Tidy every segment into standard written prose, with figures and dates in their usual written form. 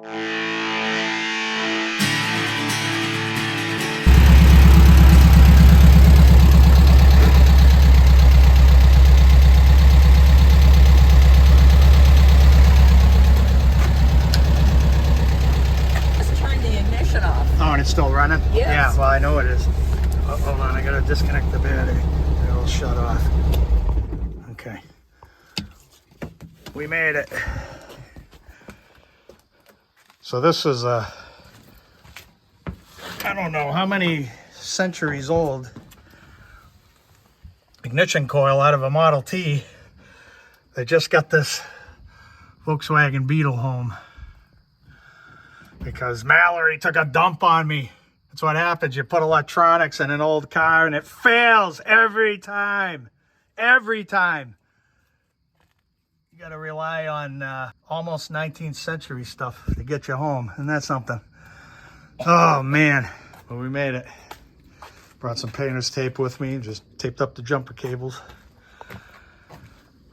It's still running? Yes. Yeah, well, I know it is. Oh, hold on, I gotta disconnect the battery. It'll shut off. Okay. We made it. So this is a, I don't know how many centuries old ignition coil out of a Model T. They just got this Volkswagen Beetle home because Mallory took a dump on me. That's what happens. You put electronics in an old car and it fails every time. Every time. You got to rely on almost 19th century stuff to get you home. Isn't that something? Oh, man. Well, we made it. Brought some painter's tape with me. Just taped up the jumper cables.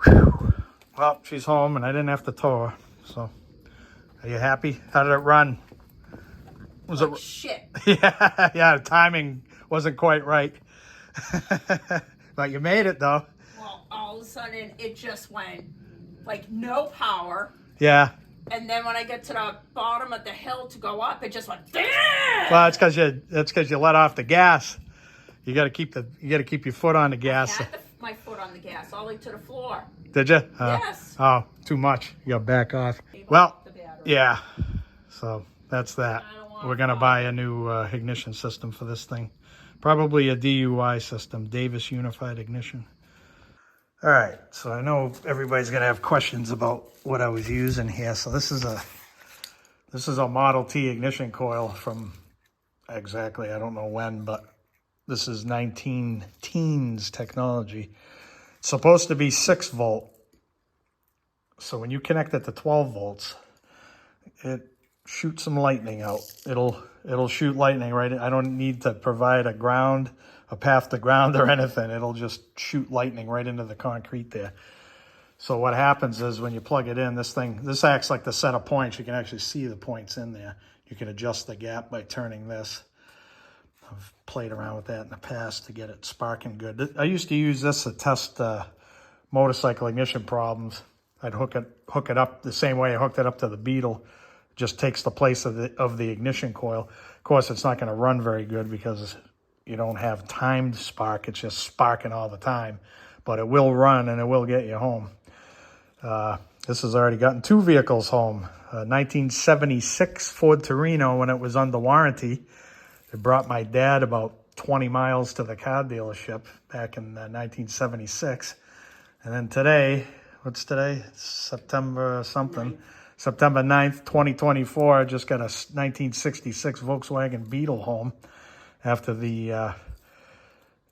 Whew. Well, she's home and I didn't have to tow her. So, are you happy? How did it run? Was like it shit? Yeah, the timing wasn't quite right. But you made it though. Well, all of a sudden it just went like no power. Yeah. And then when I get to the bottom of the hill to go up, it just went. Damn! Well, it's because you let off the gas. You got to keep your foot on the gas. I had my foot on the gas all the way to the floor. Did you? Yes. Oh, too much. You got to back off. Well, yeah. So that's that. We're going to buy a new ignition system for this thing. Probably a DUI system, Davis Unified Ignition. All right, so I know everybody's going to have questions about what I was using here. So this is a Model T ignition coil from exactly, I don't know when, but this is 19 teens technology. It's supposed to be 6 volt. So when you connect it to 12 volts, it shoot some lightning out. It'll shoot lightning right in. I don't need to provide a path to ground or anything. It'll just shoot lightning right into the concrete there. So what happens is when you plug it in, this acts like the set of points. You can actually see the points in there. You can adjust the gap by turning this. I've played around with that in the past to get it sparking good. I used to use this to test motorcycle ignition problems. I'd hook it up the same way I hooked it up to the Beetle. Just takes the place of the ignition coil. Of course, it's not going to run very good because you don't have timed spark. It's just sparking all the time. But it will run and it will get you home. This has already gotten 2 vehicles home. 1976 Ford Torino when it was under warranty. It brought my dad about 20 miles to the car dealership back in 1976. And then today, what's today? September something. Right. September 9th, 2024, I just got a 1966 Volkswagen Beetle home after the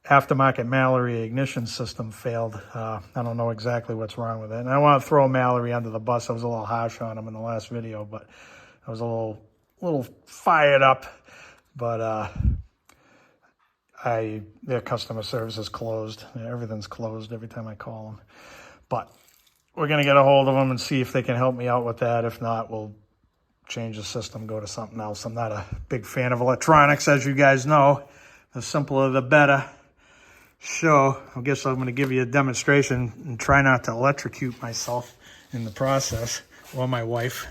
aftermarket Mallory ignition system failed. I don't know exactly what's wrong with it. And I want to throw Mallory under the bus. I was a little harsh on him in the last video, but I was a little fired up. But their customer service is closed. Everything's closed every time I call them. But we're going to get a hold of them and see if they can help me out with that. If not, we'll change the system, go to something else. I'm not a big fan of electronics, as you guys know. The simpler, the better. So I guess I'm going to give you a demonstration and try not to electrocute myself in the process, or my wife.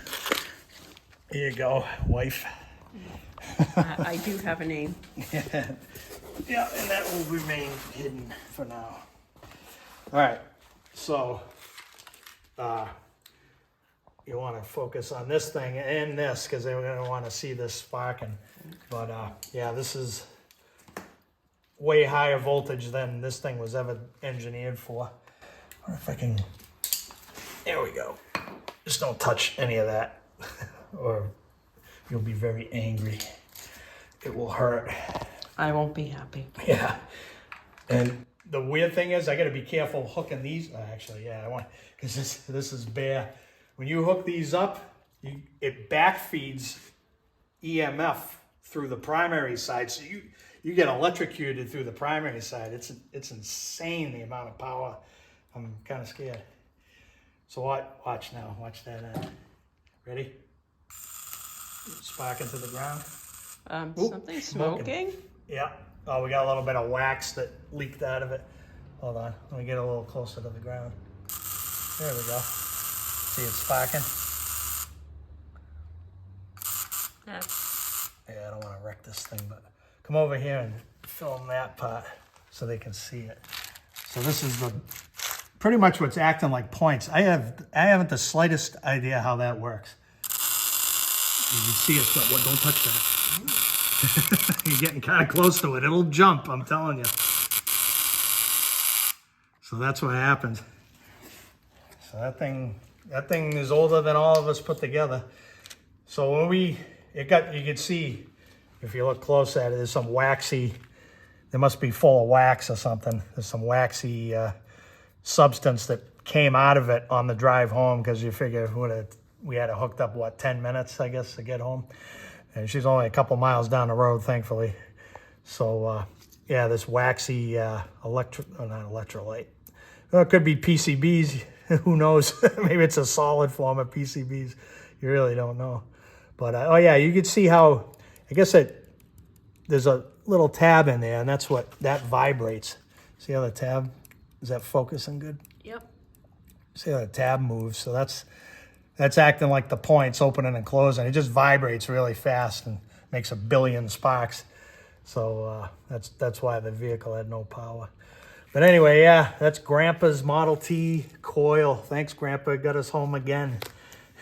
Here you go, wife. I do have a name. Yeah, and that will remain hidden for now. All right, so you want to focus on this thing and this because they're going to want to see this sparking. But yeah, this is way higher voltage than this thing was ever engineered for. I wonder if I can, there we go. Just don't touch any of that or you'll be very angry. It will hurt. I won't be happy. Yeah. And the weird thing is I got to be careful hooking these. Actually, yeah, I want, because this is bare. When you hook these up, it backfeeds EMF through the primary side. So you get electrocuted through the primary side. It's insane the amount of power. I'm kind of scared. So watch now. Watch that. Ready? sparking to the ground. Something smoking? Yeah. Oh, we got a little bit of wax that leaked out of it. Hold on. Let me get a little closer to the ground. There we go. See it sparking? Yeah, I don't want to wreck this thing, but come over here and film that part so they can see it. So this is pretty much what's acting like points. I haven't the slightest idea how that works. You can see it's not, don't touch that. You're getting kind of close to it. It'll jump, I'm telling you. So that's what happens. So that thing is older than all of us put together. So when you can see, if you look close at it, there's some waxy, they must be full of wax or something. There's some waxy substance that came out of it on the drive home, because you figure we had it hooked up, what, 10 minutes, I guess, to get home. And she's only a couple miles down the road, thankfully. So, yeah, this waxy not electrolyte. Well, it could be PCBs. Who knows? Maybe it's a solid form of PCBs. You really don't know. But, oh, yeah, you can see how, I guess there's a little tab in there, and that vibrates. See how the tab, is that focusing good? Yep. See how the tab moves? So that's acting like the points, opening and closing. It just vibrates really fast and makes a billion sparks. So that's why the vehicle had no power. But anyway, yeah, that's Grandpa's Model T coil. Thanks, Grandpa. Got us home again.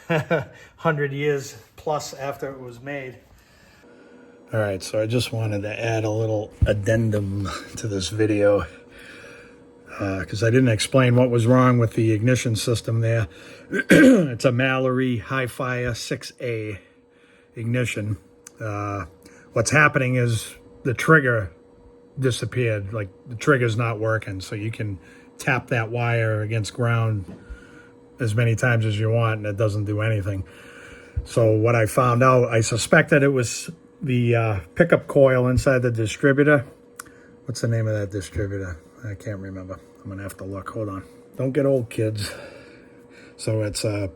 100 years plus after it was made. All right, so I just wanted to add a little addendum to this video, because I didn't explain what was wrong with the ignition system there. It's a Mallory Hi-Fire 6A ignition. What's happening is the trigger disappeared. Like, the trigger's not working, so you can tap that wire against ground as many times as you want and it doesn't do anything. So what I found out, I suspected it was the pickup coil inside the distributor. What's the name of that distributor? I can't remember. I'm gonna have to look. Hold on. Don't get old, kids. So it's a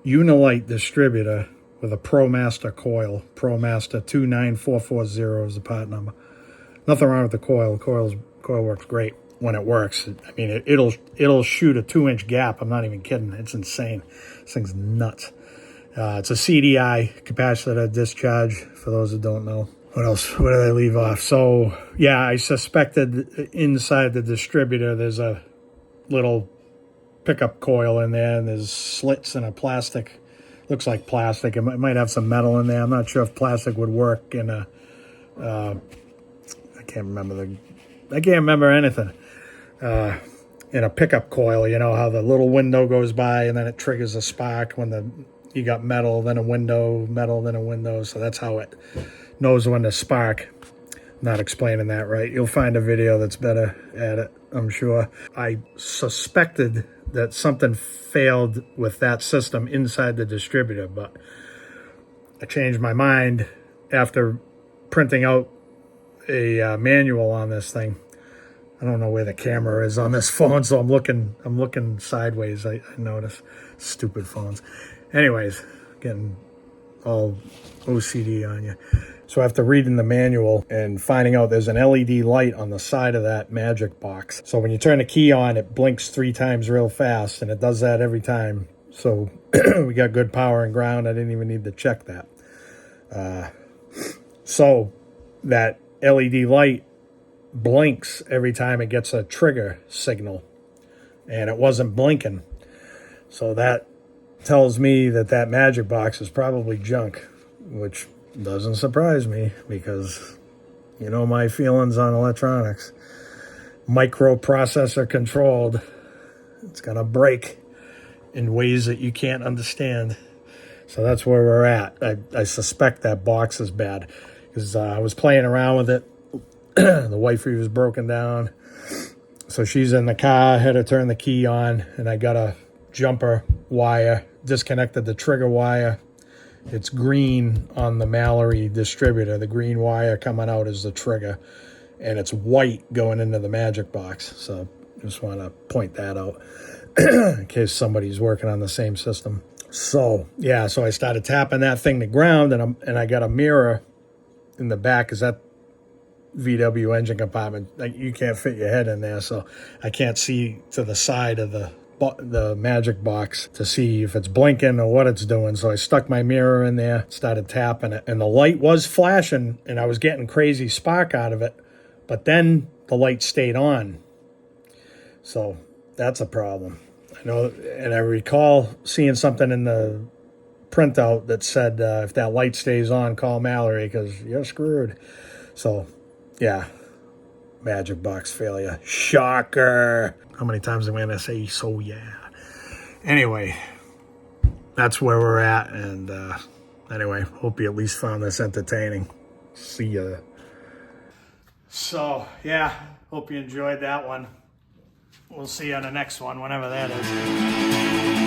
Unilite distributor with a ProMaster coil. ProMaster 29440 is the part number. Nothing wrong with the coil. The coil works great when it works. I mean, it'll shoot a 2-inch gap. I'm not even kidding. It's insane. This thing's nuts. It's a CDI, capacitor discharge, for those who don't know. What else? Where did I leave off? So, yeah, I suspected inside the distributor there's a little pickup coil in there, and there's slits in a plastic. Looks like plastic. It might have some metal in there. I'm not sure if plastic would work in a... I can't remember anything. In a pickup coil, you know how the little window goes by and then it triggers a spark when you got metal, then a window, metal, then a window. So that's how it knows when to spark. I'm not explaining that right. You'll find a video that's better at it, I'm sure. I suspected that something failed with that system inside the distributor, but I changed my mind after printing out a manual on this thing. I don't know where the camera is on this phone, so I'm looking sideways. I notice. Stupid phones. Anyways, getting all OCD on you. So after reading the manual and finding out there's an LED light on the side of that magic box. So when you turn the key on, it blinks 3 times real fast, and it does that every time. So we got good power and ground. I didn't even need to check that. So that LED light blinks every time it gets a trigger signal, and it wasn't blinking. So that tells me that magic box is probably junk, which doesn't surprise me because you know my feelings on electronics. Microprocessor controlled. It's gonna break in ways that you can't understand. So that's where we're at. I suspect that box is bad because I was playing around with it. The wifey was broken down, so she's in the car. I had to turn the key on, and I got a jumper wire, disconnected the trigger wire. It's green on the Mallory distributor. The green wire coming out is the trigger, and it's white going into the magic box. So just want to point that out in case somebody's working on the same system. So yeah, so I started tapping that thing to ground, and I got a mirror in the back. Is that VW engine compartment? Like, you can't fit your head in there, so I can't see to the side of the magic box to see if it's blinking or what it's doing. So I stuck my mirror in there, started tapping it, and the light was flashing, and I was getting crazy spark out of it, but then the light stayed on. So that's a problem. I know, and I recall seeing something in the printout that said if that light stays on, call Mallory because you're screwed. So yeah, magic box failure. Shocker. How many times am I going to say so yeah? Anyway, that's where we're at. And anyway, hope you at least found this entertaining. See ya. So yeah, hope you enjoyed that one. We'll see you on the next one, whenever that is.